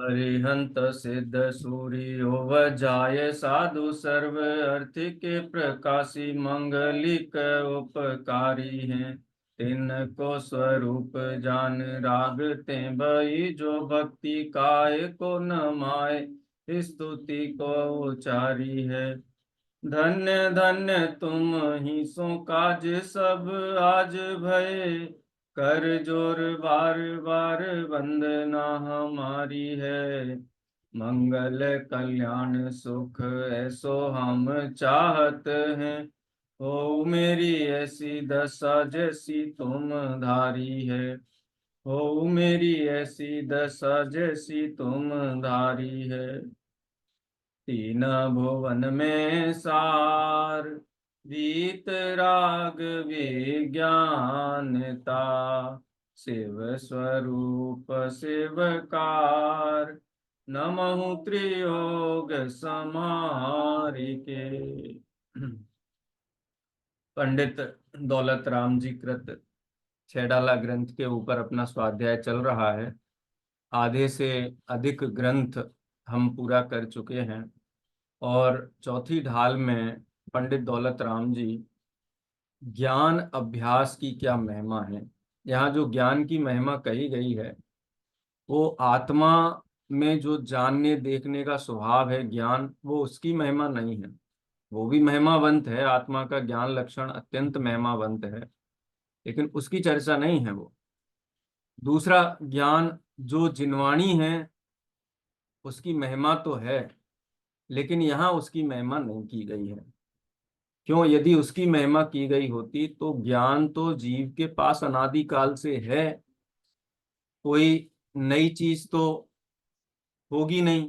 अरिहंत सिद्ध सूर्यो वजाय साधु सर्व अर्थ के प्रकाशी मंगलिक उपकारी हैं। तिनको स्वरूप जान रागते भई जो भक्ति काय को न माय स्तुति को उचारी है। धन्य धन्य तुम ही सो काज सब आज भय कर जोर बार बार वंदना हमारी है। मंगल कल्याण सुख ऐसो हम चाहत हैं। हो मेरी ऐसी दशा जैसी तुम धारी है। हो मेरी ऐसी दशा जैसी तुम धारी है। तीन भुवन में सार वीत राग विज्ञानता शिव स्वरूप शिवकार नमहु त्रियोग समारिके। पंडित दौलत राम जी कृत छैडाला ग्रंथ के ऊपर अपना स्वाध्याय चल रहा है। आधे से अधिक ग्रंथ हम पूरा कर चुके हैं और चौथी ढाल में पंडित दौलत राम जी ज्ञान अभ्यास की क्या महिमा है। यहाँ जो ज्ञान की महिमा कही गई है वो आत्मा में जो जानने देखने का स्वभाव है ज्ञान, वो उसकी महिमा नहीं है। वो भी महिमावंत है, आत्मा का ज्ञान लक्षण अत्यंत महिमावंत है, लेकिन उसकी चर्चा नहीं है। वो दूसरा ज्ञान जो जिनवाणी है उसकी महिमा तो है, लेकिन यहाँ उसकी महिमा नहीं की गई है। क्यों? यदि उसकी महिमा की गई होती तो ज्ञान तो जीव के पास अनादिकाल से है, कोई नई चीज तो होगी नहीं।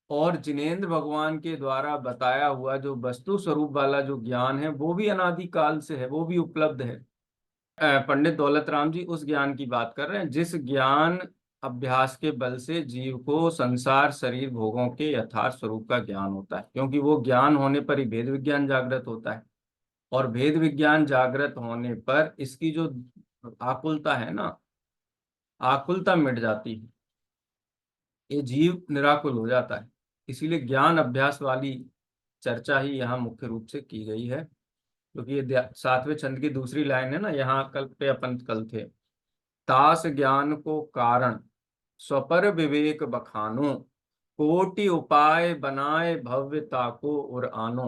और जिनेंद्र भगवान के द्वारा बताया हुआ जो वस्तु स्वरूप वाला जो ज्ञान है वो भी अनादिकाल से है, वो भी उपलब्ध है। पंडित दौलत राम जी उस ज्ञान की बात कर रहे हैं जिस ज्ञान अभ्यास के बल से जीव को संसार शरीर भोगों के यथार्थ स्वरूप का ज्ञान होता है। क्योंकि वो ज्ञान होने पर ही भेद विज्ञान जागृत होता है, और भेद विज्ञान जागृत होने पर इसकी जो आकुलता है ना, आकुलता मिट जाती है, ये जीव निराकुल हो जाता है। इसीलिए ज्ञान अभ्यास वाली चर्चा ही यहाँ मुख्य रूप से की गई है। क्योंकि ये सातवें छंद की दूसरी लाइन है ना, यहाँ कल पे अपन कल थे। तास ज्ञान को कारण स्वपर विवेक बखानो कोटि उपाय बनाए भव्यता को और आनो।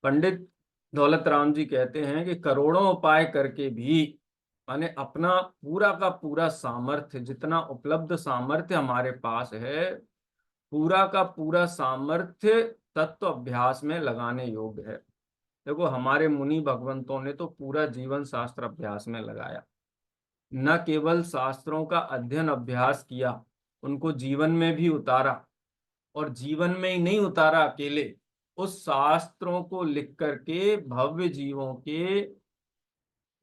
पंडित दौलत राम जी कहते हैं कि करोड़ों उपाय करके भी, माने अपना पूरा का पूरा सामर्थ्य, जितना उपलब्ध सामर्थ्य हमारे पास है, पूरा का पूरा सामर्थ्य तत्व अभ्यास में लगाने योग्य है। देखो हमारे मुनि भगवंतों ने तो पूरा जीवन शास्त्र अभ्यास में लगाया। न केवल शास्त्रों का अध्ययन अभ्यास किया, उनको जीवन में भी उतारा। और जीवन में ही नहीं उतारा अकेले, उस शास्त्रों को लिख करके भव्य जीवों के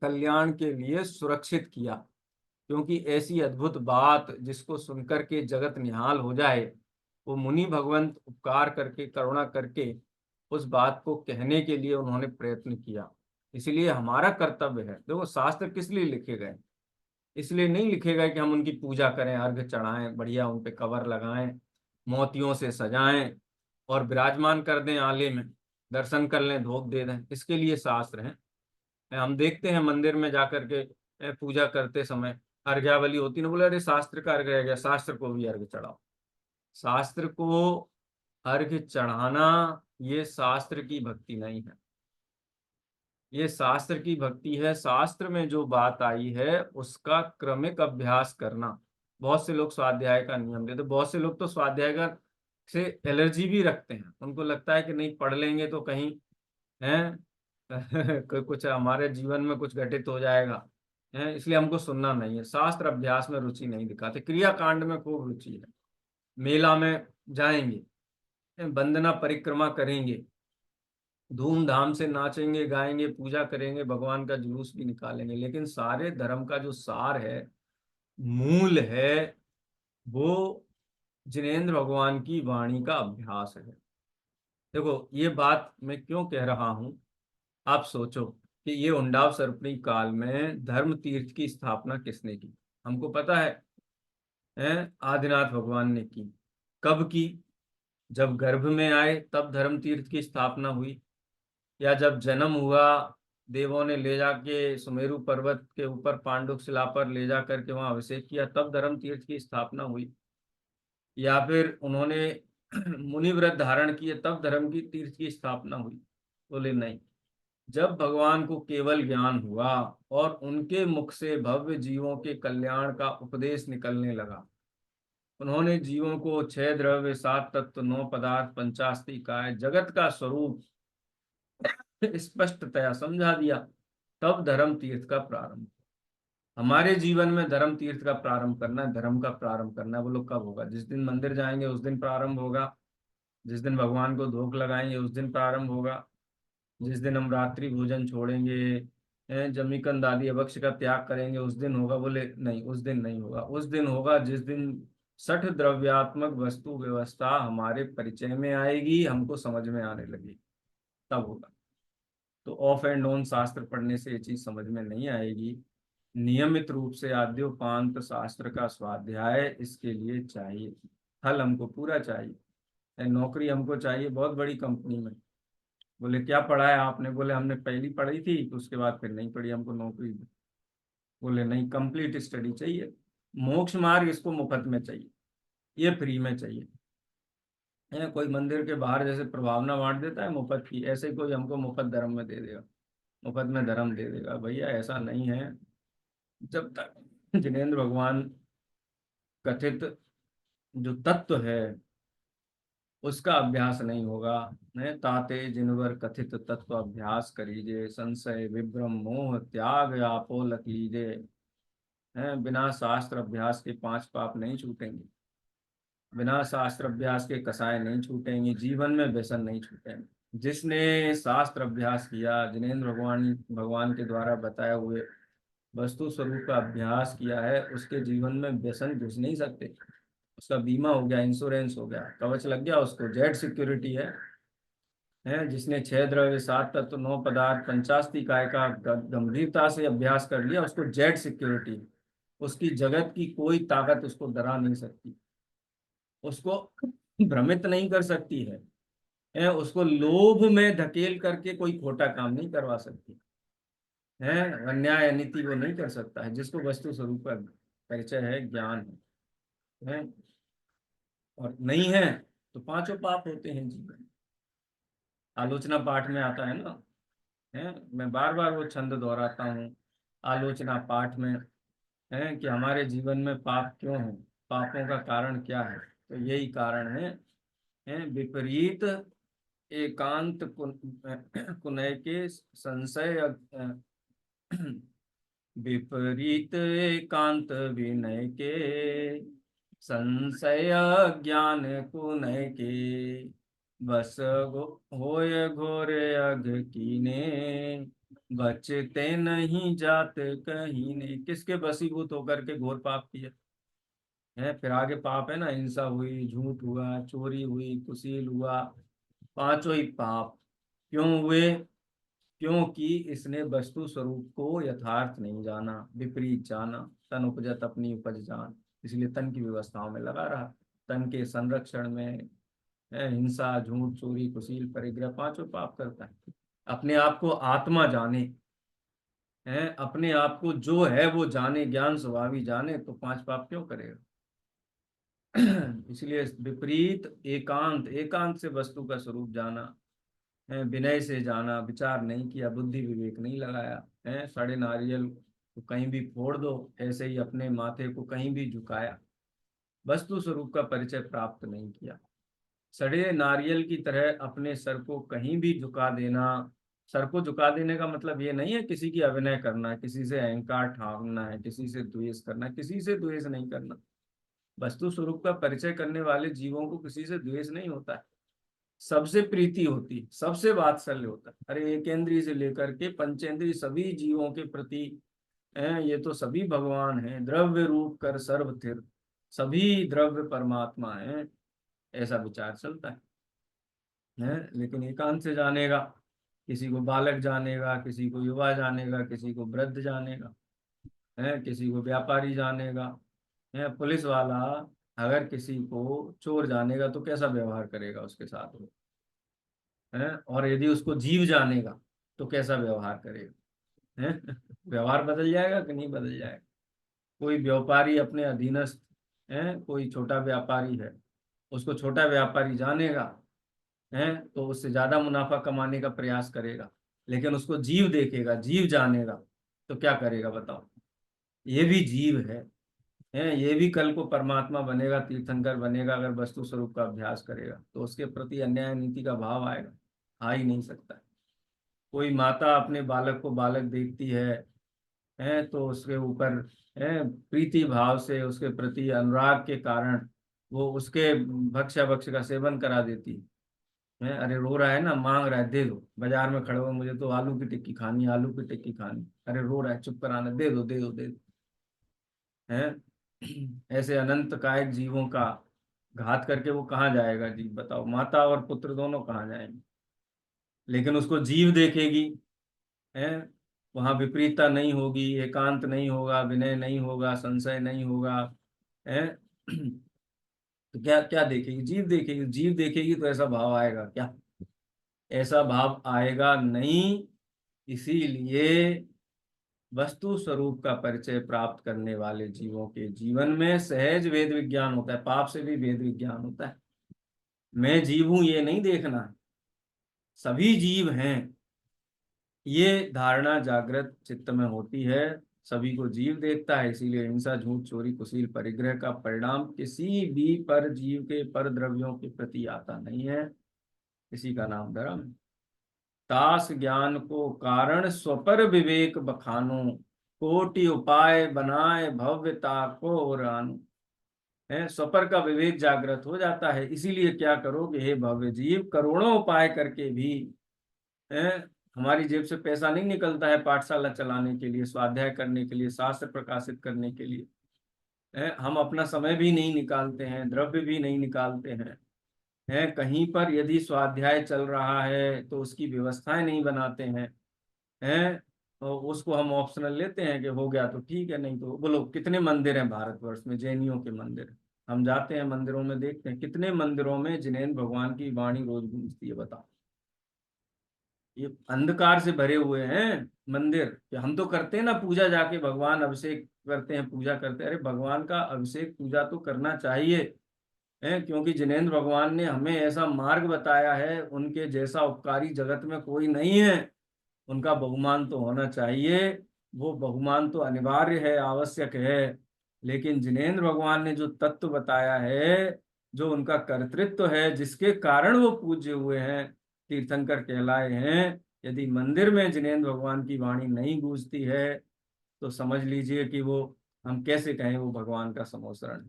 कल्याण के लिए सुरक्षित किया। क्योंकि ऐसी अद्भुत बात जिसको सुनकर के जगत निहाल हो जाए, वो मुनि भगवंत उपकार करके करुणा करके उस बात को कहने के लिए उन्होंने प्रयत्न किया। इसलिए हमारा कर्तव्य है। देखो शास्त्र किस लिए लिखे गए? इसलिए नहीं लिखे गए कि हम उनकी पूजा करें, अर्घ चढ़ाएं, बढ़िया उन पे कवर लगाएं, मोतियों से सजाएं और विराजमान कर दें आले में, दर्शन कर लें, धूप दे दें। इसके लिए शास्त्र हैं। हम देखते हैं मंदिर में जाकर के पूजा करते समय अर्घ्यावली होती ना, बोले अरे शास्त्र का अर्घ रह गया, शास्त्र को भी अर्घ चढ़ाओ। शास्त्र को अर्घ चढ़ाना ये शास्त्र की भक्ति नहीं है, ये शास्त्र की भक्ति है। शास्त्र में जो बात आई है उसका क्रमिक अभ्यास करना। बहुत से लोग स्वाध्याय का नियम देते, बहुत से लोग तो स्वाध्याय का से एलर्जी भी रखते हैं। उनको लगता है कि नहीं पढ़ लेंगे तो कहीं है कुछ हमारे जीवन में कुछ घटित हो जाएगा है, इसलिए हमको सुनना नहीं है। शास्त्र अभ्यास में रुचि नहीं दिखाते, क्रिया कांड में खूब रुचि है। मेला में जाएंगे, वंदना परिक्रमा करेंगे, धूमधाम से नाचेंगे गाएंगे, पूजा करेंगे, भगवान का जुलूस भी निकालेंगे, लेकिन सारे धर्म का जो सार है, मूल है, वो जिनेंद्र भगवान की वाणी का अभ्यास है। देखो ये बात मैं क्यों कह रहा हूं, आप सोचो कि ये उंडाव सर्पणी काल में धर्म तीर्थ की स्थापना किसने की? हमको पता है आदिनाथ भगवान ने की। कब की? जब गर्भ में आए तब धर्म तीर्थ की स्थापना हुई, या जब जन्म हुआ, देवों ने ले जाके सुमेरु पर्वत के ऊपर पांडुक शिला पर ले जा करके वहां अभिषेक किया तब धर्म तीर्थ की स्थापना हुई, या फिर उन्होंने मुनि व्रत धारण किए तब धर्म की तीर्थ की स्थापना हुई? बोले नहीं। जब भगवान को केवल ज्ञान हुआ और उनके मुख से भव्य जीवों के कल्याण का उपदेश निकलने लगा, उन्होंने जीवों को छह द्रव्य, सात तत्व, नौ पदार्थ, पंचास्ति काय, जगत का स्वरूप स्पष्टतया समझा दिया, तब धर्म तीर्थ का प्रारंभ। हमारे जीवन में धर्म तीर्थ का प्रारंभ करना है, धर्म का प्रारंभ करना है। वो लोग कब होगा? जिस दिन मंदिर जाएंगे उस दिन प्रारंभ होगा, जिस दिन भगवान को धूप लगाएंगे उस दिन प्रारंभ होगा, जिस दिन हम रात्रि भोजन छोड़ेंगे, जमीकंद आदि अभक्ष्य का त्याग करेंगे उस दिन होगा? बोले नहीं, उस दिन नहीं होगा। उस दिन होगा जिस दिन 60 द्रव्यात्मक वस्तु व्यवस्था हमारे परिचय में आएगी, हमको समझ में आने लगेगी, तब होगा। तो ऑफ एंड ऑन शास्त्र पढ़ने से ये चीज समझ में नहीं आएगी। नियमित रूप से आद्योपांत शास्त्र का स्वाध्याय इसके लिए चाहिए। फल हमको पूरा चाहिए। नौकरी हमको चाहिए बहुत बड़ी कंपनी में। बोले क्या पढ़ा है आपने? बोले हमने पहली पढ़ी थी तो उसके बाद फिर नहीं पढ़ी, हमको नौकरी दे। बोले नहीं, कंप्लीट स्टडी चाहिए। मोक्ष मार्ग इसको मुफ्त में चाहिए, ये फ्री में चाहिए। कोई मंदिर के बाहर जैसे प्रभावना बांट देता है मुफ्त की, ऐसे ही कोई हमको मुफ्त धर्म में दे देगा, मुफ्त में धर्म दे देगा? भैया ऐसा नहीं है। जब तक जिनेंद्र भगवान कथित जो तत्व है उसका अभ्यास नहीं होगा, मैं ताते जिनवर कथित तत्व अभ्यास करीजे, संशय विभ्रम मोह त्याग आपो लख लीजे। हैं, बिना शास्त्र अभ्यास के पांच पाप नहीं छूटेंगे, बिना शास्त्र अभ्यास के कसाय नहीं छूटेंगे, जीवन में व्यसन नहीं छूटेंगे। जिसने शास्त्र अभ्यास किया, जिनेंद्र भगवान भगवान के द्वारा बताए हुए वस्तु स्वरूप का अभ्यास किया है, उसके जीवन में व्यसन घुस नहीं सकते। उसका बीमा हो गया, इंश्योरेंस हो गया, कवच लग गया उसको, जेड सिक्योरिटी है। जिसने छह द्रव्य, सात तत्व, नौ पदार्थ, पंचास्ति काय का गंभीरता से अभ्यास कर लिया, उसको जेड सिक्योरिटी। उसकी जगत की कोई ताकत उसको डरा नहीं सकती, उसको भ्रमित नहीं कर सकती है। उसको लोभ में धकेल करके कोई खोटा काम नहीं करवा सकती है। अन्याय अनीति वो नहीं कर सकता है, जिसको वस्तु स्वरूप का परिचय है, ज्ञान है। और नहीं है तो पांचों पाप होते हैं जीवन। आलोचना पाठ में आता है ना, है, मैं बार बार वो छंद दोहराता हूँ आलोचना पाठ में, है कि हमारे जीवन में पाप क्यों है, पापों का कारण क्या है? तो यही कारण है विपरीत एकांत कुनय के संशय विपरीत एकांत विनय के संशय ज्ञान कुनय के, बस होय घोर अघ कीने, बचते नहीं जात कहीं ने। किसके बसीभूत होकर के घोर पाप किया है? फिर आगे पाप है ना, हिंसा हुई, झूठ हुआ, चोरी हुई, कुशील हुआ, पांचों ही पाप क्यों हुए? क्योंकि इसने वस्तु स्वरूप को यथार्थ नहीं जाना, विपरीत जाना। तन उपजत अपनी उपज जान, इसलिए तन की व्यवस्थाओं में लगा रहा, तन के संरक्षण में हिंसा, झूठ, चोरी, कुशील, परिग्रह, पांचों पाप करता है। अपने आप को आत्मा जाने, है अपने आप को जो है वो जाने, ज्ञान स्वभावी जाने, तो पांच पाप क्यों करेगा? इसलिए विपरीत एकांत, एकांत से वस्तु का स्वरूप जाना है, विनय से जाना, विचार नहीं किया, बुद्धि विवेक नहीं लगाया है, सड़े नारियल को कहीं भी फोड़ दो, ऐसे ही अपने माथे को कहीं भी झुकाया, वस्तु स्वरूप का परिचय प्राप्त नहीं किया। सड़े नारियल की तरह अपने सर को कहीं भी झुका देना। सर को झुका देने का मतलब ये नहीं है किसी की अभिनय करना है, किसी से अहंकार ठानना है, किसी से द्वेष करना है, किसी से द्वेष नहीं करना। वस्तु स्वरूप का परिचय करने वाले जीवों को किसी से द्वेष नहीं होता है, सबसे प्रीति होती है, सबसे वात्सल्य होता है। अरे एकेंद्रीय से लेकर के पंचेंद्रीय सभी जीवों के प्रति ये तो सभी भगवान हैं, द्रव्य रूप कर सर्व स्थिर, सभी द्रव्य परमात्मा है, ऐसा विचार चलता है। लेकिन एकांत से जानेगा, किसी को बालक जानेगा, किसी को युवा जानेगा, किसी को वृद्ध जानेगा, है किसी को व्यापारी जानेगा, पुलिस वाला अगर किसी को चोर जानेगा तो कैसा व्यवहार करेगा उसके साथ वो, है, और यदि उसको जीव जानेगा तो कैसा व्यवहार करेगा, है? व्यवहार बदल जाएगा कि नहीं बदल जाएगा। कोई व्यापारी अपने अधीनस्थ है, कोई छोटा व्यापारी है, उसको छोटा व्यापारी जानेगा, है, तो उससे ज्यादा मुनाफा कमाने का प्रयास करेगा। लेकिन उसको जीव देखेगा, जीव जानेगा, तो क्या करेगा बताओ। ये भी जीव है, ये भी कल को परमात्मा बनेगा, तीर्थंकर बनेगा, अगर वस्तु स्वरूप का अभ्यास करेगा तो उसके प्रति अन्याय नीति का भाव आएगा, आ ही नहीं सकता। कोई माता अपने बालक को बालक देखती है तो उसके ऊपर है प्रीति भाव से, उसके प्रति अनुराग के कारण वो उसके भक्ष्य भक्ष्य का सेवन करा देती है। अरे रो रहा है ना, मांग रहा है, दे दो, बाजार में खड़े हो, मुझे तो आलू की टिक्की खानी है, आलू की टिक्की खानी, अरे रो रहा है, चुप कराना, दे दो दे दो दे दो, है। ऐसे अनंत कायक जीवों का घात करके वो कहाँ जाएगा जीव, बताओ, माता और पुत्र दोनों कहाँ जाएंगे। लेकिन उसको जीव देखेगी, है, वहां विपरीतता नहीं होगी, एकांत नहीं होगा, विनय नहीं होगा, संशय नहीं होगा, है। तो क्या क्या देखेगी, जीव देखेगी, जीव देखेगी तो ऐसा भाव आएगा क्या, ऐसा भाव आएगा नहीं। इसीलिए वस्तु स्वरूप का परिचय प्राप्त करने वाले जीवों के जीवन में सहज वेद विज्ञान होता है, पाप से भी वेद विज्ञान होता है। मैं जीव हूं ये नहीं देखना है, सभी जीव हैं, ये धारणा जागृत चित्त में होती है। सभी को जीव देखता है, इसीलिए हिंसा, झूठ, चोरी, कुशील, परिग्रह का परिणाम किसी भी पर जीव के पर द्रव्यों के प्रति आता नहीं है। इसी का नाम धर्म है। तास ज्ञान को कारण स्वपर विवेक बखानो, कोटि उपाय बनाए भव्यता को रानो। है, स्वपर का विवेक जागृत हो जाता है, इसीलिए क्या करो कि हे भव्य जीव, करोड़ों उपाय करके भी, है, हमारी जेब से पैसा नहीं निकलता है पाठशाला चलाने के लिए, स्वाध्याय करने के लिए, शास्त्र प्रकाशित करने के लिए, है, हम अपना समय भी नहीं निकालते हैं, द्रव्य भी नहीं निकालते हैं, कहीं पर यदि स्वाध्याय चल रहा है तो उसकी व्यवस्थाएं नहीं बनाते हैं, तो उसको हम ऑप्शनल लेते हैं कि हो गया तो ठीक है, नहीं तो बोलो कितने मंदिर हैं भारतवर्ष में, जैनियों के मंदिर, हम जाते हैं मंदिरों में, देखते हैं कितने मंदिरों में जिनेंद्र भगवान की वाणी रोज गूंजती है, बताओ। ये अंधकार से भरे हुए हैं मंदिर, कि हम तो करते हैं ना पूजा, जाके भगवान अभिषेक करते हैं, पूजा करते हैं, अरे भगवान का अभिषेक पूजा तो करना चाहिए, है, क्योंकि जिनेंद्र भगवान ने हमें ऐसा मार्ग बताया है, उनके जैसा उपकारी जगत में कोई नहीं है, उनका बहुमान तो होना चाहिए। वो बहुमान तो अनिवार्य है, आवश्यक है, लेकिन जिनेंद्र भगवान ने जो तत्व बताया है, जो उनका कर्तृत्व है, जिसके कारण वो पूज्य हुए हैं, तीर्थंकर कहलाए हैं, यदि मंदिर में जिनेंद्र भगवान की वाणी नहीं गूंजती है तो समझ लीजिए कि वो, हम कैसे कहें वो भगवान का समोसरण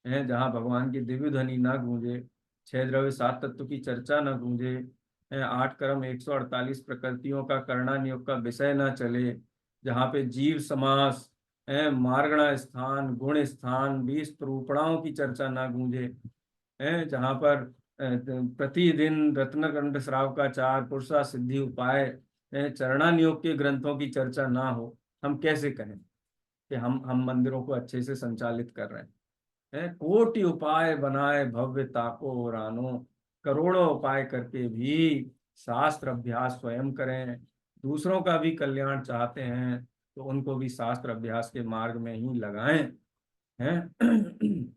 है। जहाँ भगवान की दिव्य ध्वनि ना गूंजे, छह द्रव्य सात तत्व की चर्चा ना गूंजे, है, आठ कर्म 148 प्रकृतियों का करणानियोग का विषय ना चले, जहाँ पे जीव समास है, मार्गणा स्थान, गुण स्थान, 20 रूपणाओं की चर्चा ना गूंजे, है, जहाँ पर प्रतिदिन रत्नकंठ श्राव का चार पुरुषा सिद्धि उपाय, चरणानियोग के ग्रंथों की चर्चा ना हो, हम कैसे कहें कि हम मंदिरों को अच्छे से संचालित कर रहे हैं। कोटि उपाय बनाए भव्यता को रानो, करोड़ों उपाय करके भी शास्त्र अभ्यास स्वयं करें, दूसरों का भी कल्याण चाहते हैं तो उनको भी शास्त्र अभ्यास के मार्ग में ही लगाएं, हैं।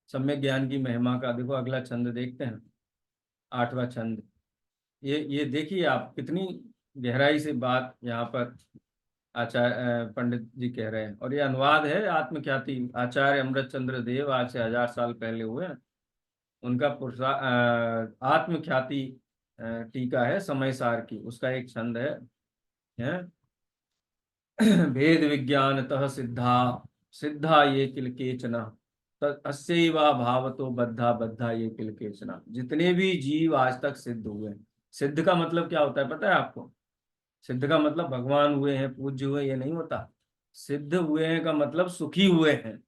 सम्यक ज्ञान की महिमा का देखो अगला छंद देखते हैं, आठवां छंद। ये देखिए आप, कितनी गहराई से बात यहाँ पर आचार्य पंडित जी कह रहे हैं, और ये अनुवाद है आत्मख्याति, आचार्य अमृत चंद्र देव, आज से 1000 साल पहले हुए हैं। उनका पुरुषा आत्मख्याति टीका है समय सार की, उसका एक छंद है? भेद विज्ञानतः सिद्धा, सिद्धा ये किल केचन, अस्यैवा भावतो बद्धा, बद्धा ये किल केचन। जितने भी जीव आज तक सिद्ध हुए, सिद्ध का मतलब क्या होता है पता है आपको? सिद्ध का मतलब भगवान हुए हैं, पूज्य हुए, ये नहीं होता। सिद्ध हुए हैं का मतलब सुखी हुए हैं,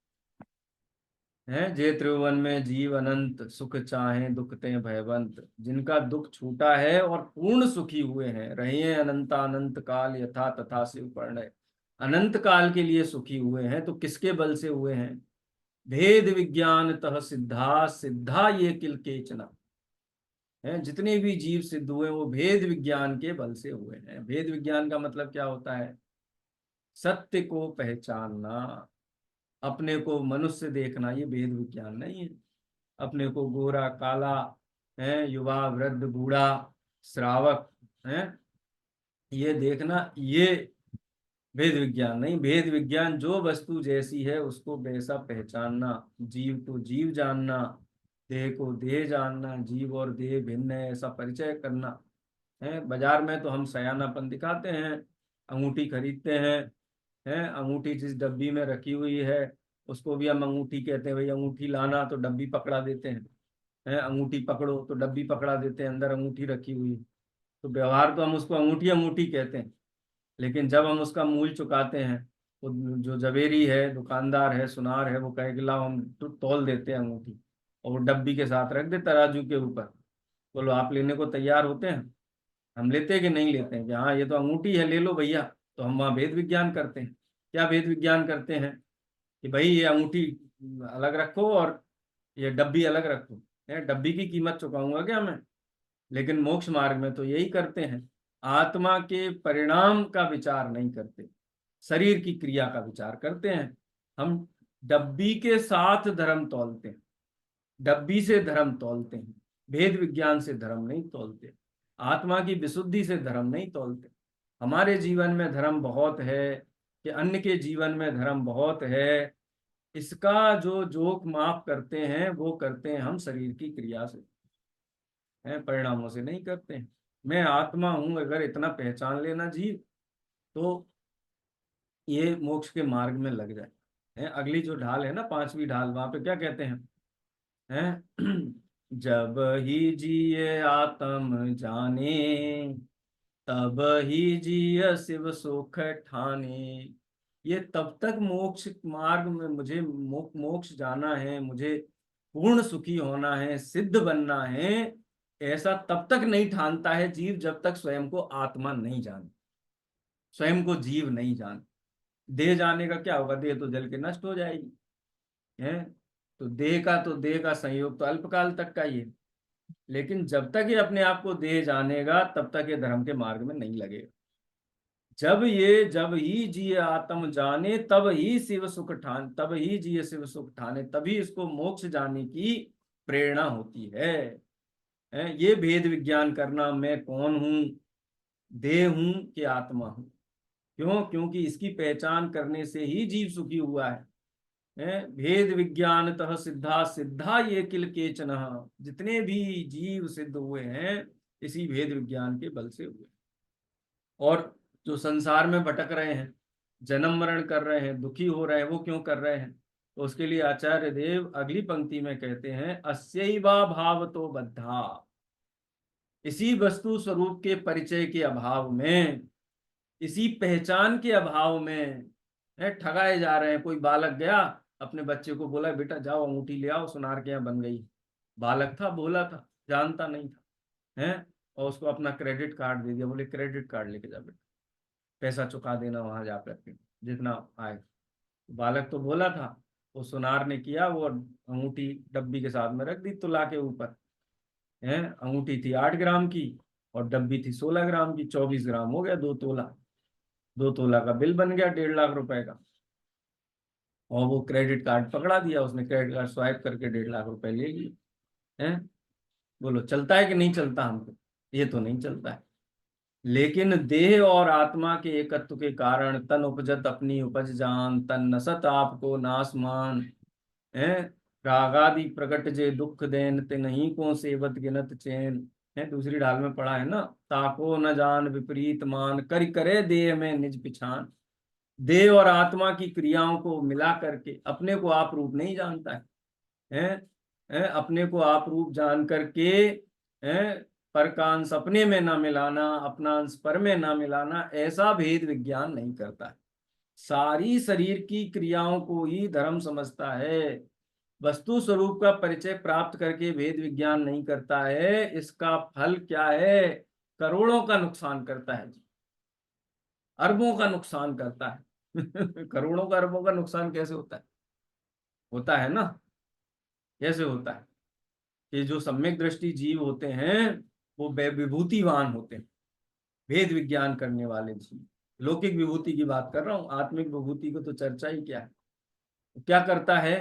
जे त्रिभुवन में जीव अनंत, सुख चाहे दुख ते भयवंत। जिनका दुख छूटा है और पूर्ण सुखी हुए हैं, रहे हैं अनंता अनंत काल, यथा तथा शिव प्रणय। अनंत काल के लिए सुखी हुए हैं, तो किसके बल से हुए हैं? भेद विज्ञान तह सिद्धा सिद्धा ये किल केचना है। जितने भी जीव सिद्ध हुए वो भेद विज्ञान के बल से हुए हैं। भेद विज्ञान का मतलब क्या होता है? सत्य को पहचानना, अपने को मनुष्य देखना, ये भेद विज्ञान नहीं है। अपने को गोरा काला है, युवा वृद्ध बूढ़ा श्रावक है, ये देखना, ये भेद विज्ञान नहीं। भेद विज्ञान जो वस्तु जैसी है उसको वैसा पहचानना, जीव को जीव जानना, देह को देह जानना, जीव और देह भिन्न है ऐसा परिचय करना है। बाजार में तो हम सयानापन दिखाते हैं, अंगूठी खरीदते हैं, अंगूठी जिस डब्बी में रखी हुई है उसको भी हम अंगूठी कहते हैं। भाई अंगूठी लाना, तो डब्बी पकड़ा देते हैं, अंगूठी पकड़ो तो डब्बी पकड़ा देते हैं, अंदर अंगूठी रखी हुई। तो व्यवहार तो हम उसको अंगूठी अंगूठी कहते हैं, लेकिन जब हम उसका मूल चुकाते हैं, वो जो जवेरी है, दुकानदार है, सुनार है, वो कहे कि लाओ हम तो तौल देते हैं अंगूठी, और वो डब्बी के साथ रख दे तराजू के ऊपर। बोलो आप लेने को तैयार होते हैं? हम लेते हैं कि नहीं लेते हैं कि हाँ ये तो अंगूठी है, ले लो भैया? तो हम वहाँ भेद विज्ञान करते हैं। क्या भेद विज्ञान करते हैं? कि भाई ये अंगूठी अलग रखो और ये डब्बी अलग रखो। डब्बी की कीमत चुकाऊंगा क्या मैं? लेकिन मोक्ष मार्ग में तो यही करते हैं, आत्मा के परिणाम का विचार नहीं करते, शरीर की क्रिया का विचार करते हैं। हम डब्बी के साथ धर्म तौलते हैं, डब्बी से धर्म तौलते हैं, भेद विज्ञान से धर्म नहीं तौलते, आत्मा की विशुद्धि से धर्म नहीं तौलते। हमारे जीवन में धर्म बहुत है कि अन्य के जीवन में धर्म बहुत है, इसका जो जोक माप करते हैं वो करते हैं हम शरीर की क्रिया से, हैं, परिणामों से नहीं करते हैं। मैं आत्मा हूं अगर इतना पहचान लेना जीव, तो ये मोक्ष के मार्ग में लग जाए। हैं, अगली जो ढाल है ना, पांचवी ढाल, वहां पे क्या कहते हैं? हैं जब ही जिये आत्म जाने, तब ही जिय शिव सुख ठाने। ये तब तक मोक्ष मार्ग में मुझे मोक्ष जाना है, मुझे पूर्ण सुखी होना है, सिद्ध बनना है, ऐसा तब तक नहीं ठानता है जीव जब तक स्वयं को आत्मा नहीं जाने, स्वयं को जीव नहीं जाने। देह जाने का क्या होगा? देह तो जल के नष्ट हो जाएगी है। तो देह का संयोग तो अल्पकाल तक का ही है, लेकिन जब तक ये अपने आप को देह जानेगा तब तक ये धर्म के मार्ग में नहीं लगेगा। जब ही जिए आत्म जाने तब ही शिव सुख ठान, तब ही जिए शिव सुख ठाने, तभी इसको मोक्ष जाने की प्रेरणा होती है। ये भेद विज्ञान करना, मैं कौन हूँ, देह हूं कि आत्मा हूं। क्यों? क्योंकि इसकी पहचान करने से ही जीव सुखी हुआ है। भेद विज्ञान तह सिद्धा सिद्धा ये किल केचन, जितने भी जीव सिद्ध हुए हैं इसी भेद विज्ञान के बल से हुए। और जो संसार में भटक रहे हैं, जन्म मरण कर रहे हैं, दुखी हो रहे हैं, वो क्यों कर रहे हैं? तो उसके लिए आचार्य देव अगली पंक्ति में कहते हैं, अस्यैवा भाव तो बद्धा, इसी वस्तु स्वरूप के परिचय के अभाव में, इसी पहचान के अभाव में ठगाए जा रहे हैं। कोई बालक गया, अपने बच्चे को बोला बेटा जाओ अंगूठी ले आओ, सुनार के यहाँ बन गई। बालक था, बोला था, जानता नहीं था है, और उसको अपना क्रेडिट कार्ड दे दिया, बोले क्रेडिट कार्ड लेके जा बेटा, पैसा चुका देना वहां जाकर के जितना आए। बालक तो बोला था, वो सुनार ने किया, वो अंगूठी डब्बी के साथ में रख दी तुला के ऊपर है। अंगूठी थी 8 ग्राम की और डब्बी थी 16 ग्राम की, 24 ग्राम हो गया, 2 तोला। 2 तोला का बिल बन गया 1.5 लाख रुपए का। और वो क्रेडिट कार्ड पकड़ा दिया उसने, क्रेडिट कार्ड स्वाइप करके 1.5 लाख रुपए ले लिए हैं। बोलो चलता है कि नहीं चलता? हमको ये तो नहीं चलता है। लेकिन देह और आत्मा के एकत्व के कारण तन उपजत अपनी उपज जान, तन नसत आपको नासमान है। रागादि प्रकट जे दुख देन ते नहीं को सेवत गिनत चैन है। दूसरी ढाल में पढ़ा है ना, ताको न जान विपरीत मान करि करे देह में निज पिछान। देह और आत्मा की क्रियाओं को मिला करके अपने को आप रूप नहीं जानता है, अपने को आप रूप जान करके है, पर का अंश अपने में ना मिलाना, अपना अंश पर में ना मिलाना, ऐसा भेद विज्ञान नहीं करता है। सारी शरीर की क्रियाओं को ही धर्म समझता है, वस्तु स्वरूप का परिचय प्राप्त करके भेद विज्ञान नहीं करता है। इसका फल क्या है? करोड़ों का नुकसान करता है, अरबों का नुकसान करता है। करोड़ों का अरबों का नुकसान कैसे होता है? होता है ना, कैसे होता है? कि जो सम्यक दृष्टि जीव होते हैं वो विभूतिवान होते हैं, भेद विज्ञान करने वाले जीव। लौकिक विभूति की बात कर रहा हूँ, आत्मिक विभूति को तो चर्चा ही क्या है। क्या करता है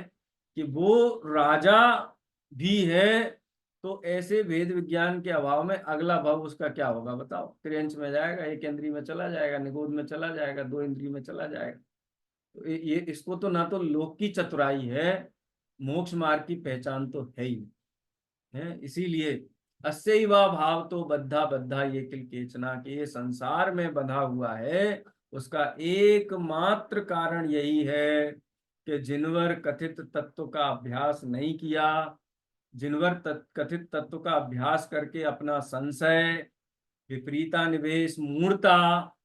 कि वो राजा भी है, तो ऐसे भेद विज्ञान के अभाव में अगला भव उसका क्या होगा बताओ? त्रिअंश में जाएगा, एक इंद्रिय में चला जाएगा, निगोद में चला जाएगा, दो इंद्रिय में चला जाएगा। तो ये इसको तो ना तो लोक की चतुराई है, मोक्ष मार्ग की पहचान तो है ही है। इसीलिए अस्यैव भाव तो बद्धा बद्धा ये किल केचना, कि ये संसार में बंधा हुआ है, उसका एकमात्र कारण यही है कि जिनवर कथित तत्व का अभ्यास नहीं किया, जिनवर कथित तत्व का अभ्यास करके अपना संशय, विपरीता निवेश, मूढ़ता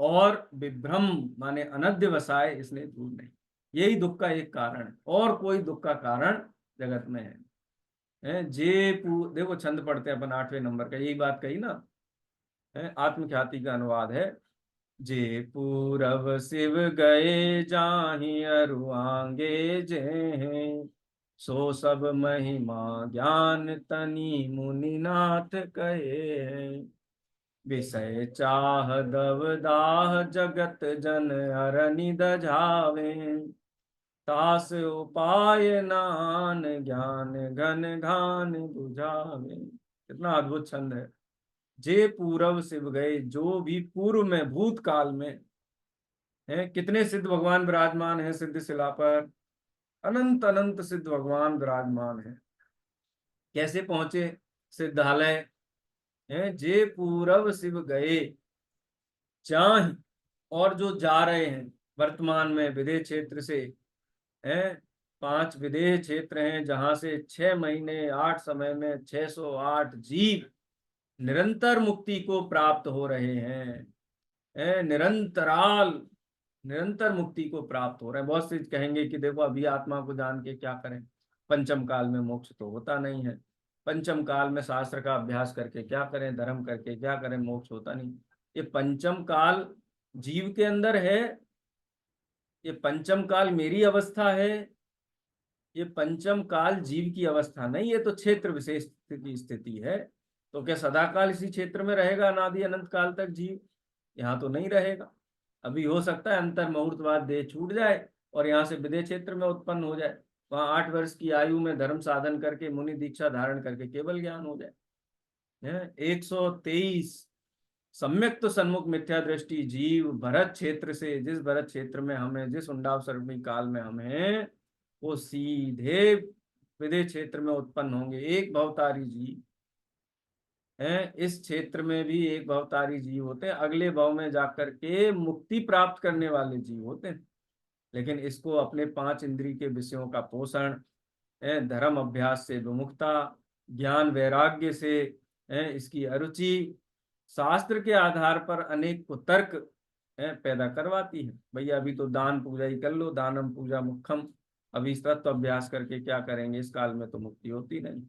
और विभ्रम माने अनध्यवसाय इसने दूर नहीं। यही दुख का एक कारण है, और कोई दुख का कारण जगत में है। देखो छंद पढ़ते हैं अपन 8वें नंबर का, यही बात कही ना है। आत्मख्याति का अनुवाद है। जे पूरब शिव गए जाहि अरुआंगे जे हैं, सो सब महिमा ज्ञान तनि मुनिनाथ कहे हैं। विषय चाह दव दाह जगत जन अरनि दझावे, तास उपाय नान ज्ञान घन घान बुझावे। कितना अद्भुत छंद है। जे पूरब शिव गए, जो भी पूर्व में भूतकाल में है, कितने सिद्ध भगवान विराजमान है सिद्ध शिला पर? अनंत अनंत सिद्ध भगवान विराजमान है। कैसे पहुंचे सिद्धालय? है जे पूरब शिव गए चाह, और जो जा रहे हैं वर्तमान में विदेह क्षेत्र से हैं, 5 विदेह क्षेत्र हैं जहां से 6 महीने 8 समय में 608 जीव निरंतर मुक्ति को प्राप्त हो रहे हैं। निरंतराल निरंतर मुक्ति को प्राप्त हो रहे हैं। बहुत से कहेंगे कि देखो अभी आत्मा को जान के क्या करें, पंचम काल में मोक्ष तो होता नहीं है, पंचम काल में शास्त्र का अभ्यास करके क्या करें, धर्म करके क्या करें, मोक्ष होता नहीं। ये पंचम काल जीव के अंदर है, ये पंचम काल मेरी अवस्था है, ये पंचम काल जीव की अवस्था नहीं, ये तो क्षेत्र विशेष की स्थिति है। तो क्या सदाकाल इसी क्षेत्र में रहेगा अनादि अनंत काल तक जीव? यहाँ तो नहीं रहेगा। अभी हो सकता है अंतर मुहूर्त बाद देह छूट जाए और यहाँ से विदेह क्षेत्र में उत्पन्न हो जाए, वहां 8 वर्ष की आयु में धर्म साधन करके मुनि दीक्षा धारण करके केवल ज्ञान हो जाए। 123 सम्यक तो सन्मुख मिथ्या दृष्टि जीव भरत क्षेत्र से, जिस भरत क्षेत्र में हमें, जिस उंडाव सर्वणी काल में हमें, वो सीधे विदेह क्षेत्र में उत्पन्न होंगे। एक भवतारी जीव हैं, इस क्षेत्र में भी एक भवतारी जीव होते हैं, अगले भव में जाकर के मुक्ति प्राप्त करने वाले जीव होते हैं। लेकिन इसको अपने 5 इंद्रिय के विषयों का पोषण, धर्म अभ्यास से विमुखता, ज्ञान वैराग्य से इसकी अरुचि, शास्त्र के आधार पर अनेक कुतर्क पैदा करवाती है। भैया अभी तो दान पूजा ही कर लो, दानम पूजा मुखम, अभी तत्व अभ्यास करके क्या करेंगे, इस काल में तो मुक्ति होती नहीं।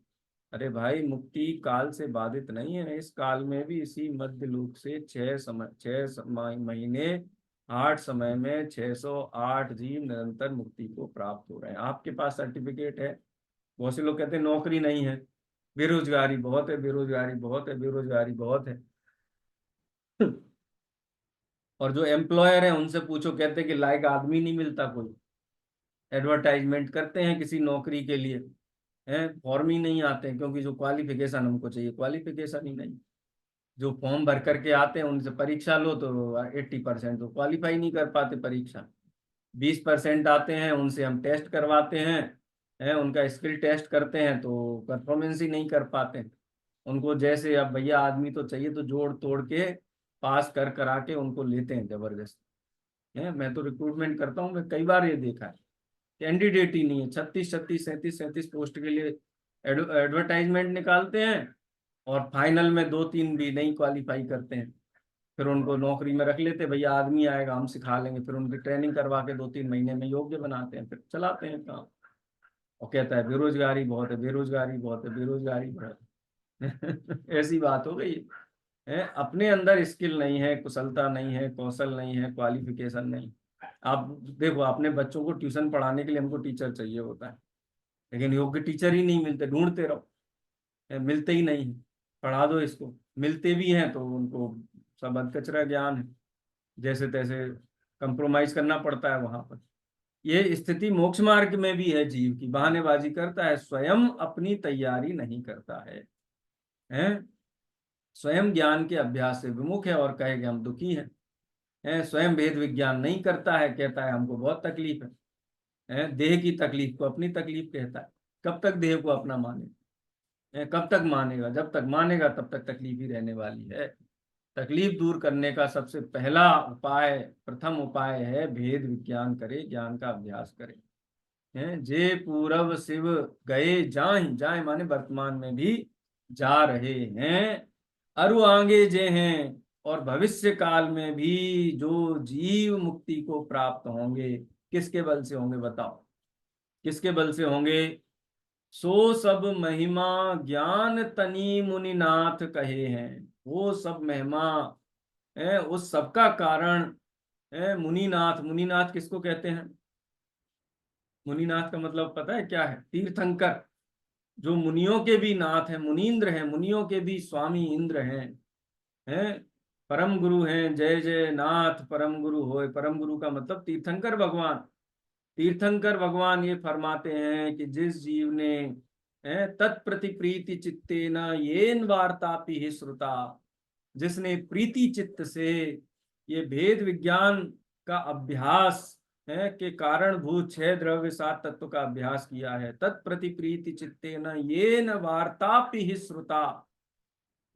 अरे भाई मुक्ति काल से बाधित नहीं है, इस काल में भी इसी मध्य लोक से 6 महीने 8 समय में 608 जीव निरंतर मुक्ति को प्राप्त हो रहे हैं। आपके पास सर्टिफिकेट है। बहुत से लोग कहते हैं नौकरी नहीं है, बेरोजगारी बहुत है, बेरोजगारी बहुत है, बेरोजगारी बहुत है। और जो एम्प्लॉयर है उनसे पूछो, कहते हैं कि लायक आदमी नहीं मिलता कोई। एडवर्टाइजमेंट करते हैं किसी नौकरी के लिए, हैं फॉर्म ही नहीं आते हैं, क्योंकि जो क्वालिफिकेशन हमको चाहिए क्वालिफिकेशन ही नहीं। जो फॉर्म भर करके आते हैं उनसे परीक्षा लो तो 80% तो क्वालिफाई नहीं कर पाते परीक्षा। 20% आते हैं, उनसे हम टेस्ट करवाते हैं, उनका स्किल टेस्ट करते हैं तो परफॉर्मेंस ही नहीं कर पाते। उनको जैसे अब भैया आदमी तो चाहिए, तो जोड़ तोड़ के पास कर करा के उनको लेते हैं जबरदस्त। है मैं तो रिक्रूटमेंट करता हूँ, मैं कई बार ये देखा है, कैंडिडेट ही नहीं है। 36 36 37 पोस्ट के लिए एडवर्टाइजमेंट निकालते हैं और फाइनल में 2 3 भी नहीं क्वालिफाई करते हैं। फिर उनको नौकरी में रख लेते, भैया आदमी आएगा हम सिखा लेंगे, फिर उनकी ट्रेनिंग करवा के 2 3 महीने में योग्य बनाते हैं, फिर चलाते हैं काम। और कहता है बेरोजगारी बहुत है, बेरोजगारी बहुत है, बेरोजगारी बहुत है। ऐसी बात हो गई है। अपने अंदर स्किल नहीं है, कुशलता नहीं है, कौशल नहीं है, क्वालिफिकेशन नहीं, आप देखो, अपने बच्चों को ट्यूशन पढ़ाने के लिए हमको टीचर चाहिए होता है, लेकिन योग्य टीचर ही नहीं मिलते, ढूंढते रहो, मिलते ही नहीं है। पढ़ा दो इसको, मिलते भी हैं तो उनको सब अधकचरा ज्ञान है, जैसे तैसे कंप्रोमाइज करना पड़ता है वहां पर। ये स्थिति मोक्ष मार्ग में भी है, जीव की बहानेबाजी करता है, स्वयं अपनी तैयारी नहीं करता है? स्वयं ज्ञान के अभ्यास से विमुख है और कहे कि हम दुखी हैं, स्वयं भेद विज्ञान नहीं करता है, कहता है हमको बहुत तकलीफ है, देह की तकलीफ को अपनी तकलीफ कहता है। कब तक देह को अपना माने, कब तक मानेगा? जब तक मानेगा तब तक तकलीफ ही रहने वाली है। तकलीफ दूर करने का सबसे पहला उपाय, प्रथम उपाय है भेद विज्ञान करे, ज्ञान का अभ्यास करे। हैं जे पूरब शिव गए जाहि, जाए माने वर्तमान में भी जा रहे हैं, अरु आगे जे हैं, और भविष्य काल में भी जो जीव मुक्ति को प्राप्त होंगे, किसके बल से होंगे बताओ? किसके बल से होंगे? सो सब महिमा ज्ञान तनी मुनिनाथ कहे हैं। वो सब महिमा है, उस सबका कारण है मुनिनाथ। मुनिनाथ किसको कहते हैं? मुनिनाथ का मतलब पता है क्या है? तीर्थंकर, जो मुनियों के भी नाथ हैं, मुनीन्द्र हैं, मुनियों के भी स्वामी इंद्र हैं, परम गुरु हैं। जय जय नाथ परम गुरु होए। परम गुरु का मतलब तीर्थंकर भगवान। तीर्थंकर भगवान ये फरमाते हैं कि जिस जीव ने तत्प्रति प्रीति चित्तेन येन वार्तापि हि श्रुता, जिसने प्रीति चित्त से ये भेद विज्ञान का अभ्यास है के कारण भूत छह द्रव्य सात तत्व का अभ्यास किया है, तत्प्रति प्रीति चित्तेन येन वार्तापि हि श्रुता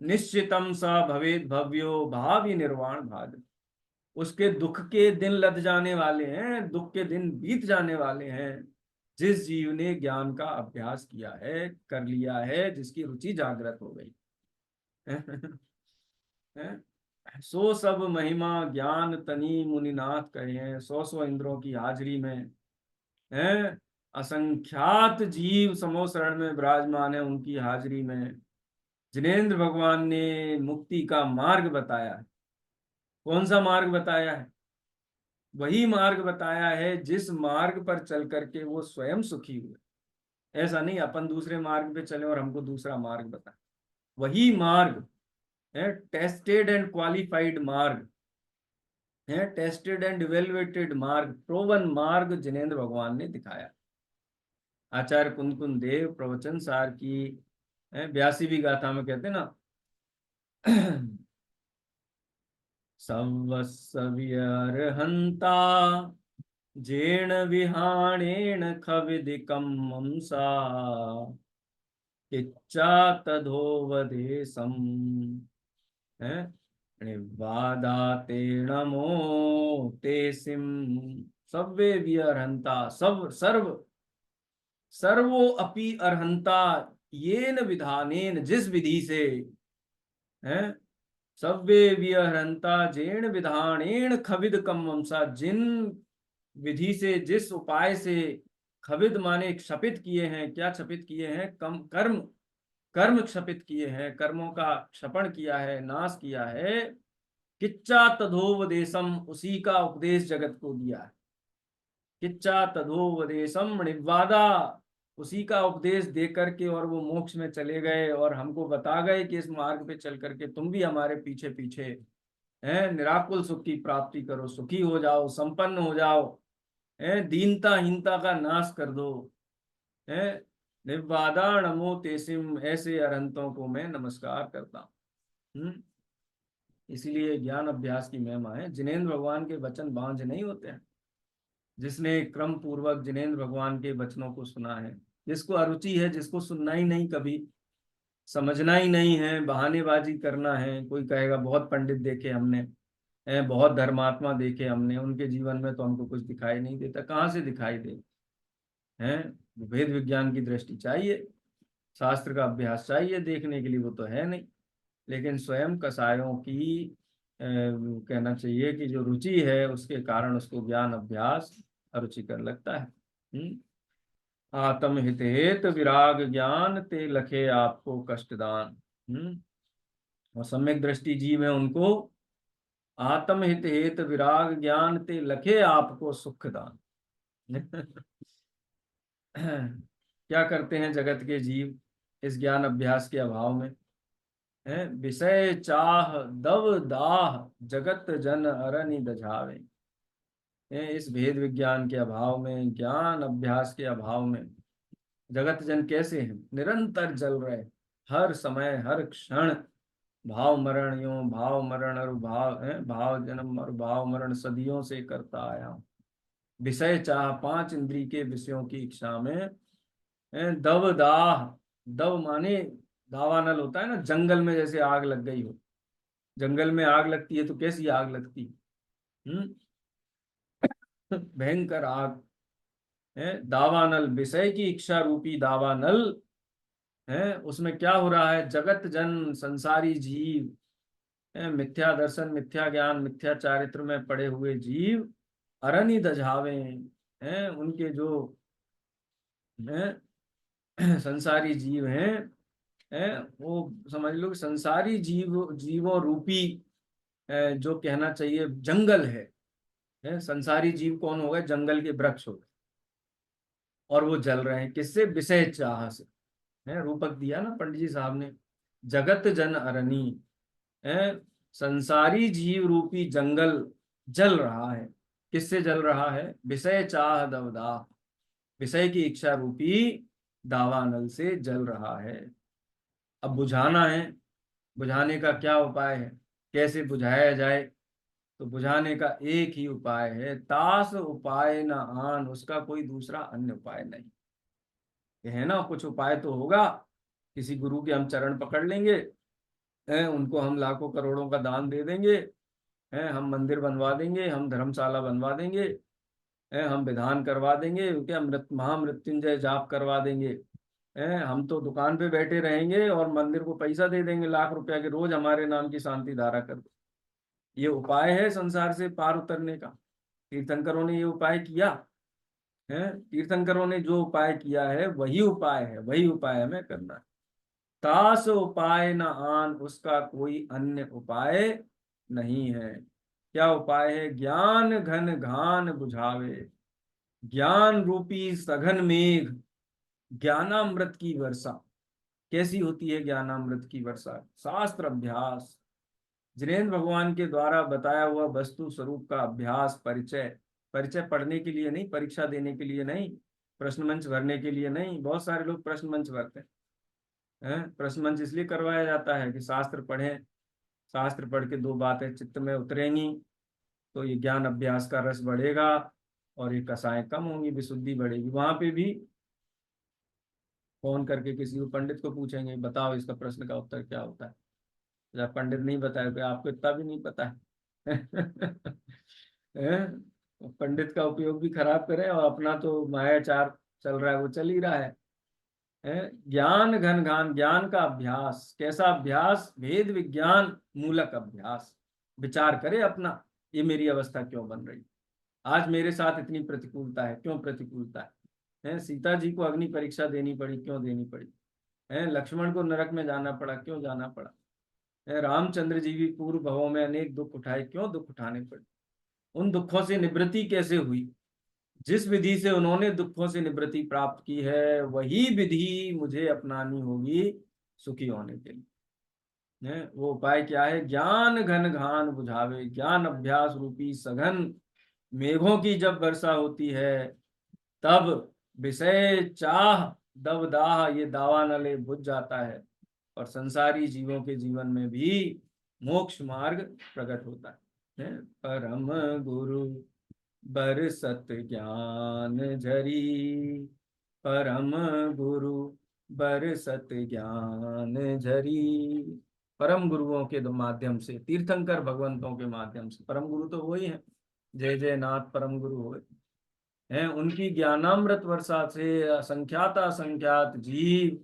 निश्चितम स भवेद भव्यो भावी निर्वाण भाग। उसके दुख के दिन लद जाने वाले हैं, दुख के दिन बीत जाने वाले हैं, जिस जीव ने ज्ञान का अभ्यास किया है, कर लिया है, जिसकी रुचि जागृत हो गई सो सब महिमा ज्ञान तनी मुनिनाथ कहे हैं। सौ सौ इंद्रों की हाजिरी में है, असंख्यात जीव समो शरण में विराजमान है, उनकी हाजिरी में जिनेन्द्र भगवान ने मुक्ति का मार्ग बताया है। कौन सा मार्ग बताया है? वही मार्ग बताया है जिस मार्ग पर चल करके वो स्वयं सुखी हुए। ऐसा नहीं अपन दूसरे मार्ग पे चले और हमको दूसरा मार्ग बताए। वही मार्ग है, टेस्टेड एंड क्वालिफाइड मार्ग है, टेस्टेड एंड इवेलुएटेड मार्ग, प्रोवन मार्ग जिनेन्द्र भगवान ने दिखाया। आचार्य कुंद देव प्रवचन सार की 82वीं गाथा में कहते ना संवत्सर्यर्हंता जेण विहाणेन खविदिकं मंसा इच्छा तदोवदेशम है वादातेण मोक्तेसिम सव्वे विअर्हंता, सब सर्व सर्वो अपि अर्हंता येन विधानेन, जिस विधि से है, सव्वे विहरंता जेण विधानेन खविद कम वंसा, जिन विधि से, जिस उपाय से, खविद माने क्षपित किए हैं। क्या क्षपित किए हैं? कम कर्म, कर्म क्षपित किए हैं, कर्मों का क्षपण किया है, नाश किया है। किच्चा तदोवदेशम, उसी का उपदेश जगत को दिया है। किच्चा तदोवदेशम निवादा, उसी का उपदेश दे करके और वो मोक्ष में चले गए और हमको बता गए कि इस मार्ग पे चल करके तुम भी हमारे पीछे पीछे हैं, निराकुल सुख की प्राप्ति करो, सुखी हो जाओ, संपन्न हो जाओ, दीनता हीनता का नाश कर दो। है निवादा नमो तेसिम, ऐसे अरहंतों को मैं नमस्कार करता हूँ। इसीलिए ज्ञान अभ्यास की महिमा है। जिनेन्द्र भगवान के वचन बांझ नहीं होते हैं। जिसने क्रम पूर्वक जिनेन्द्र भगवान के वचनों को सुना है, जिसको अरुचि है, जिसको सुनना ही नहीं, कभी समझना ही नहीं है, बहानेबाजी करना है। कोई कहेगा बहुत पंडित देखे हमने, बहुत धर्मात्मा देखे हमने, उनके जीवन में तो हमको कुछ दिखाई नहीं देता। कहाँ से दिखाई दे? हैं, वेद विज्ञान की दृष्टि चाहिए, शास्त्र का अभ्यास चाहिए देखने के लिए, वो तो है नहीं। लेकिन स्वयं कसायों की कहना चाहिए कि जो रुचि है उसके कारण उसको ज्ञान अभ्यास अरुचिकर लगता है। आत्म हित हेत विराग ज्ञान ते लखे आपको कष्टदान। और सम्यक दृष्टि जीव है, उनको आत्महित हेत विराग ज्ञान ते लखे आपको सुख दान। क्या करते हैं जगत के जीव इस ज्ञान अभ्यास के अभाव में? है विषय चाह दव दाह जगत जन अरनि दझावे। इस भेद विज्ञान के अभाव में, ज्ञान अभ्यास के अभाव में जगत जन कैसे हैं? निरंतर जल रहे, हर समय हर क्षण भाव मरण, यो भाव मरण और भाव है, भाव जन्म और भाव मरण सदियों से करता आया हूं। विषय चाह, पांच इंद्री के विषयों की इच्छा में दव दाह, दव माने दावानल होता है ना, जंगल में जैसे आग लग गई हो। जंगल में आग लगती है तो कैसी आग लगती है? भयंकर आग है। दावानल, विषय की इच्छा रूपी दावानल है, उसमें क्या हो रहा है? जगत जन, संसारी जीव है, मिथ्या दर्शन, मिथ्या ज्ञान, मिथ्या चारित्र में पड़े हुए जीव अरनि दझावे हैं। उनके जो हैं संसारी जीव हैं वो समझ लो कि संसारी जीवों रूपी जो कहना चाहिए जंगल है। संसारी जीव कौन हो गए? जंगल के वृक्ष हो गए, और वो जल रहे हैं किससे? विषय चाह से। है रूपक दिया ना पंडित जी साहब ने, जगत जन अरनी है, संसारी जीव रूपी जंगल जल रहा है। किससे जल रहा है? विषय चाह दवदा, विषय की इच्छा रूपी दावानल से जल रहा है। अब बुझाना है, बुझाने का क्या उपाय है? कैसे बुझाया जाए? तो बुझाने का एक ही उपाय है, तास उपाय न आन, उसका कोई दूसरा अन्य उपाय नहीं है ना। कुछ उपाय तो होगा, किसी गुरु के हम चरण पकड़ लेंगे, उनको हम लाखों करोड़ों का दान दे देंगे, हम मंदिर बनवा देंगे, हम धर्मशाला बनवा देंगे, हम विधान करवा देंगे, क्या महामृत्युंजय जाप करवा देंगे, हम तो दुकान पे बैठे रहेंगे और मंदिर को पैसा दे देंगे लाख रुपया के, रोज हमारे नाम की शांति धारा कर दो। ये उपाय है संसार से पार उतरने का? तीर्थंकरों ने ये उपाय किया है। तीर्थंकरों ने जो उपाय किया है वही उपाय है, वही उपाय हमें करना है। तास उपाय न आन, उसका कोई अन्य उपाय नहीं है। क्या उपाय है? ज्ञान घन घान बुझावे, ज्ञान रूपी सघन मेघ, ज्ञानामृत की वर्षा। कैसी होती है ज्ञानामृत की वर्षा? शास्त्र अभ्यास, जिनेन्द्र भगवान के द्वारा बताया हुआ वस्तु स्वरूप का अभ्यास, परिचय। परिचय पढ़ने के लिए नहीं, परीक्षा देने के लिए नहीं, प्रश्न मंच भरने के लिए नहीं। बहुत सारे लोग प्रश्न मंच भरते हैं। प्रश्न मंच इसलिए करवाया जाता है कि शास्त्र पढ़ें, शास्त्र पढ़ के दो बातें चित्त में उतरेंगी तो ये ज्ञान अभ्यास का रस बढ़ेगा और ये कसाएं कम होंगी, विशुद्धि बढ़ेगी। वहां पे भी फोन करके किसी को, पंडित को पूछेंगे बताओ इसका प्रश्न का उत्तर क्या होता है, जब पंडित नहीं बताए तो आपको इतना भी नहीं पता है। पंडित का उपयोग भी खराब करें और अपना तो मायाचार चल रहा है वो चल ही रहा है। ज्ञान घन घान, ज्ञान का अभ्यास। कैसा अभ्यास? भेद विज्ञान मूलक अभ्यास। विचार करे अपना, ये मेरी अवस्था क्यों बन रही, आज मेरे साथ इतनी प्रतिकूलता है, क्यों प्रतिकूलता है? सीता जी को अग्नि परीक्षा देनी पड़ी, क्यों देनी पड़ी? लक्ष्मण को नरक में जाना पड़ा, क्यों जाना पड़ा? रामचंद्र जी भी पूर्व भवों में अनेक दुख उठाए, क्यों दुख उठाने पड़े? उन दुखों से निवृत्ति कैसे हुई? जिस विधि से उन्होंने दुखों से निवृत्ति प्राप्त की है वही विधि मुझे अपनानी होगी सुखी होने के लिए। वो उपाय क्या है? ज्ञान घन घान बुझावे, ज्ञान अभ्यास रूपी सघन मेघों की जब वर्षा होती है तब विषय चाह दवदाह, ये दावानले बुझ जाता है और संसारी जीवों के जीवन में भी मोक्ष मार्ग प्रकट होता है। परम गुरु बरसत ज्ञान झरी, परम गुरु बरसत ज्ञान झरी। परम गुरुओं के माध्यम से, तीर्थंकर भगवंतों के माध्यम से, परम गुरु तो वही है, जय जय नाथ परम गुरु हो हैं, उनकी ज्ञानामृत वर्षा से असंख्यात असंख्यात जीव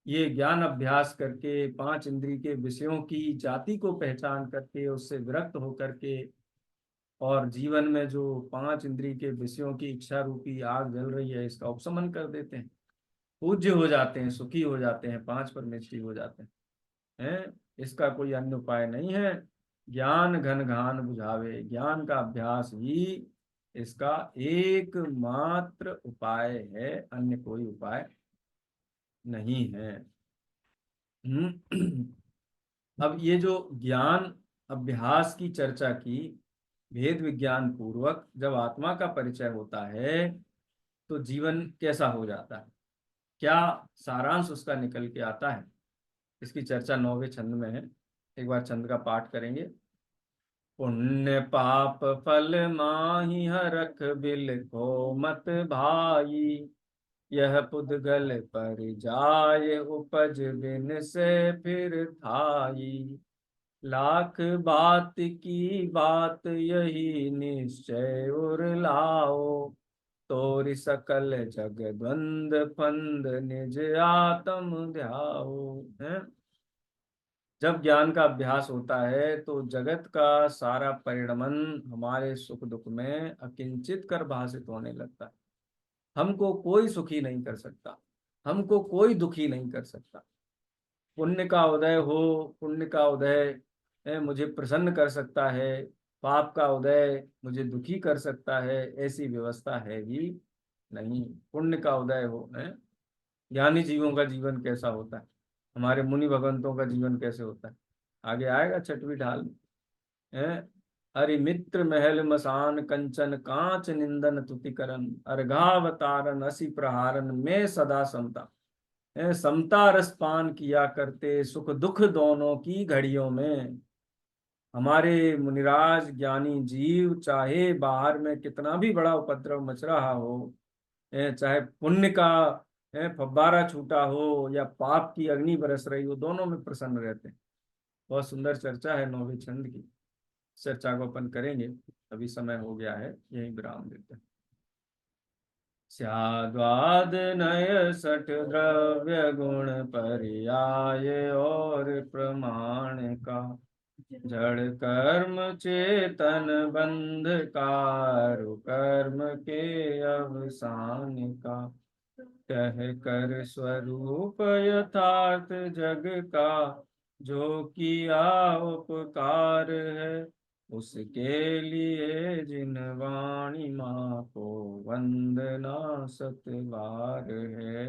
ये ज्ञान अभ्यास करके, पांच इंद्री के विषयों की जाति को पहचान करके, उससे विरक्त होकर के, और जीवन में जो पांच इंद्री के विषयों की इच्छा रूपी आग जल रही है इसका उपशमन कर देते हैं, पूज्य हो जाते हैं, सुखी हो जाते हैं, पांच परमेष्ठी हो जाते हैं। इसका कोई अन्य उपाय नहीं है। ज्ञान घन घान बुझावे। ज्ञान का अभ्यास ही इसका एकमात्र उपाय है, अन्य कोई उपाय नहीं है। अब ये जो ज्ञान अभ्यास की चर्चा की, भेद विज्ञान पूर्वक जब आत्मा का परिचय होता है तो जीवन कैसा हो जाता है, क्या सारांश उसका निकल के आता है, इसकी चर्चा 9वें छंद में है। एक बार छंद का पाठ करेंगे। पुण्य पाप फल माहि हरख बिल को मत भाई, यह पुद्गल पर जाय उपज बिन से फिर थाई। लाख बात की बात यही निश्चय उर लाओ, तोरि सकल जग द्वंद फंद निज आत्म ध्याओ। है, जब ज्ञान का अभ्यास होता है तो जगत का सारा परिणमन हमारे सुख दुख में अकिंचित कर भाषित होने लगता है। हमको कोई सुखी नहीं कर सकता, हमको कोई दुखी नहीं कर सकता। पुण्य का उदय हो, पुण्य का उदय मुझे प्रसन्न कर सकता है, पाप का उदय मुझे दुखी कर सकता है, ऐसी व्यवस्था है ही नहीं। पुण्य का उदय हो है। ज्ञानी जीवों का जीवन कैसा होता है, हमारे मुनि भगवंतों का जीवन कैसे होता है, आगे आएगा 6वीं ढाल में। है, हरि मित्र महल मसान कंचन कांच निंदन तुतिकरन, अर्घावतारन असी प्रहारन में सदा समता। समता रस पान किया करते सुख दुख दोनों की घड़ियों में। हमारे मुनिराज ज्ञानी जीव चाहे बाहर में कितना भी बड़ा उपद्रव मच रहा हो, चाहे पुण्य का फव्वारा छूटा हो या पाप की अग्नि बरस रही हो, दोनों में प्रसन्न रहते हैं। बहुत सुंदर चर्चा है 9वें छंद की, चर्चा को अपन करेंगे। अभी समय हो गया है, यही विराम देते हैं। स्याद्वाद नय सठ द्रव्य गुण पर्याय और प्रमाण का, जड़ कर्म चेतन बंध कारु कर्म के अवसान का। कह कर स्वरूप यथार्थ जग का, जो किया उपकार है उसके लिए जिन वाणी माँ को वंदना सतबार है।